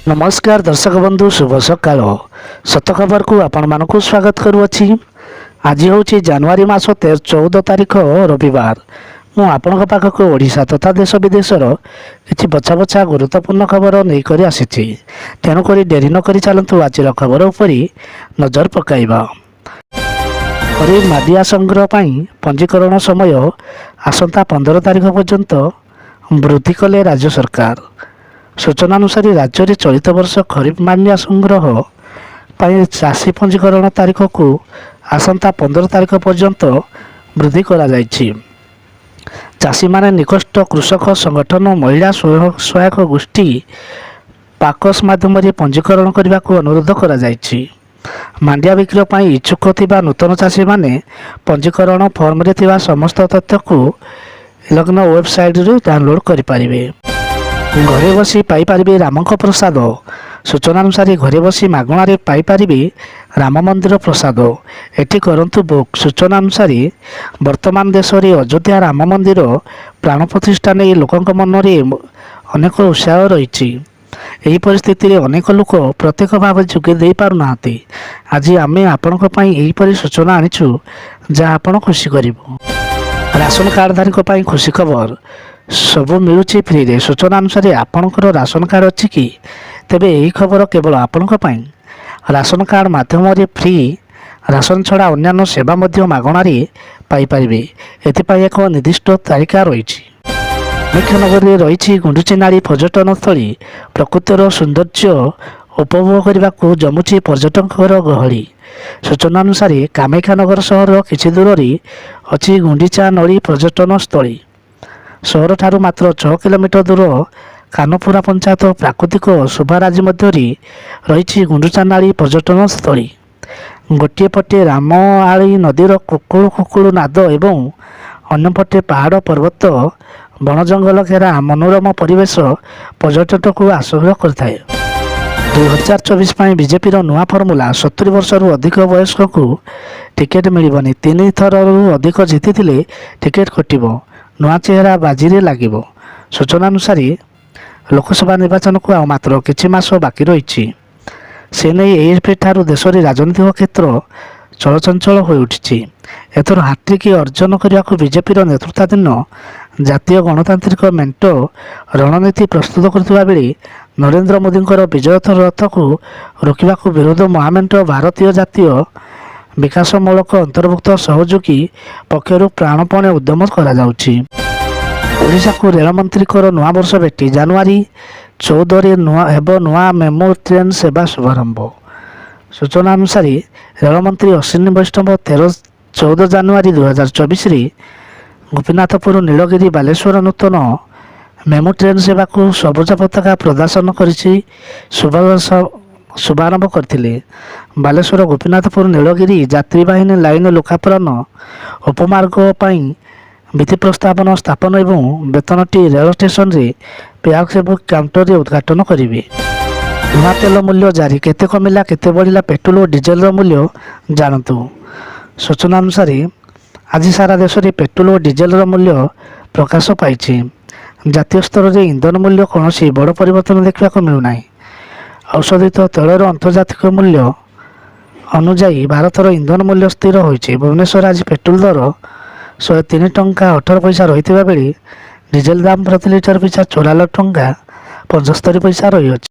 नमस्कार दर्शक बंधु शुभ सकाल सत खबर को आपण मानक स्वागत करुच्ची। आज हूँ जनवरी मास 14 तारीख रविवार। मु आपण पाखक ओडिशा तथा देश विदेशर किसी बछा बछा गुरुत्वपूर्ण खबर नहीं आसी। तेणुक डेरी नक चलतु आज खबर उपर नजर पकाइबा। खरीफ मादिया संग्रह पंजीकरण समय आसंता 15 तारीख पर्यंत वृद्धि कले राज्य सरकार। सूचना अनुसार राज्य में चलित वर्ष खरीफ मांडिया संग्रह चाषी पंजीकरण तारीख को आसंता 15 तारीख पर्यंत वृद्धि करा जायछि। चाषी माने निकष्ट कृषक संगठन महिला सहायक गोष्ठी पाकस माध्यम पंजीकरण करने को अनुरोध करा जायछि। मांडिया बिक्री पर इच्छुक थिबा नूतन चाषी माने पंजीकरण फॉर्म रे थिबा समस्त तथ्य को लग्न वेबसाइट रे डाउनलोड करि पारिबे। घरे बसी पाइपारे रामक प्रसाद। सूचना अनुसार घरे बसी मागणारे पाइपारे राम मंदिर प्रसाद। एटी करंतु बुक। सूचना अनुसार वर्तमान देश में अयोध्या राम मंदिर प्राण प्रतिष्ठा नहीं लोकों मन में अनेक उत्साह रही। यही परिस्थिति रे अनेक लोक प्रत्येक भाव जोगे दे पारुना। आज आम आपंपरी सूचना आनीचु जहाँ आपण खुशी करिबो। राशन कार्डधारी खुशी खबर सबू मिलूची फ्री रे। सूचना अनुसार आपणकर राशन कार्ड अच्छी कि तेबे यही खबर केवल आपण राशन कार्ड माध्यम फ्री राशन छड़ा अन्य सेवा मागणारे पाइपारे। एथिपाई एक निर्दिष्ट तालिका रही। मुख्य नगर में रही गुंडुचिनाड़ी पर्यटन स्थली। प्रकृतिर सौंदर्य उपभोग करने को जमुची पर्यटकर गहली। सूचना अनुसार कामाख्यानगर सहर किछि दूर अच्छी गुंडीचा नड़ी पर्यटन स्थली। सहर ठारू मात्र 6 किलोमीटर दूर कानपुरा पंचायत प्राकृतिक शोभाराजी मध्य रही गुंडुचानाड़ी पर्यटन स्थली। गोटे पटे राम आली नदीर कुकुळु कुकुळु नाद एवं अन्यपटे पहाड़ पर्वत बण जंगल घेरा मनोरम परिवेश पर्यटक को आकर्षित करथाय। 2024 बीजेपी नुआ फर्मुला 70 वर्षरू अधिक वयस्क को टिकेट मिलबनी। 3 थररू अधिक जीति टिकेट कटिबो। नुआ चेहरा बाजी रे लागिबो। सूचना अनुसार लोकसभा निर्वाचन को मात्र किछि मास बाकी रही। से नहीं एएफपी ठारू देश में राजनीतिक क्षेत्र चलचंचल हो उठी। एथर हाट्रिक अर्जन करने को बीजेपी नेतृत्वाधीन जातीय गणतांत्रिक मेंट रणनीति प्रस्तुत करथिबा बेले नरेंद्र मोदी विजय रथ को रोकने को विरोध महामेंट भारतीय जातीय विकासमूलक अंतर्भुक्त सहयोगी पक्षर प्राणपणे उद्यम करा को रेल मंत्री नुआ वर्ष भेटी। जनवरी 14 नुआ मेमो ट्रेन सेवा शुभारंभ। सूचना अनुसार रेल मंत्री अश्विनी वैष्णव 14 जनवरी 2024 गोपीनाथपुर नीलगिरी बालेश्वर नूतन मेमो ट्रेन सेवा को सबुज पताका प्रदर्शन कर शुभारंभ करथिले। बालेश्वर गोपीनाथपुर नीलगिरी यात्रीवाहिनी लाइन लोकार्पण उपमार्ग भित्ति प्रस्तावन स्थापन एवं वेतनटी रेल स्टेशन रे पेआउट सेवा काउंटर रे उद्घाटन करेंगे। नूआ तेल मूल्य जारी केते कमिला केते बढ़िला पेट्रोल और डीजेल मूल्य जानतु। सूचना अनुसार आज सारा देश में पेट्रोल और डीजेल मूल्य प्रकाश पाई। जातीय स्तर में इंधन मूल्य कौन बड़ परिवर्तन देखा मिलूना। औषधित तेलर अंतर्जातिक मूल्य अनुजाई भारतर इंधन मूल्य स्थिर होइछि। भुवनेश्वर आज पेट्रोल दर 103 टंका 18 पैसा रही बेले डीजेल दाम प्रति लिटर पिछा 44 टंका 75 पैसा रही।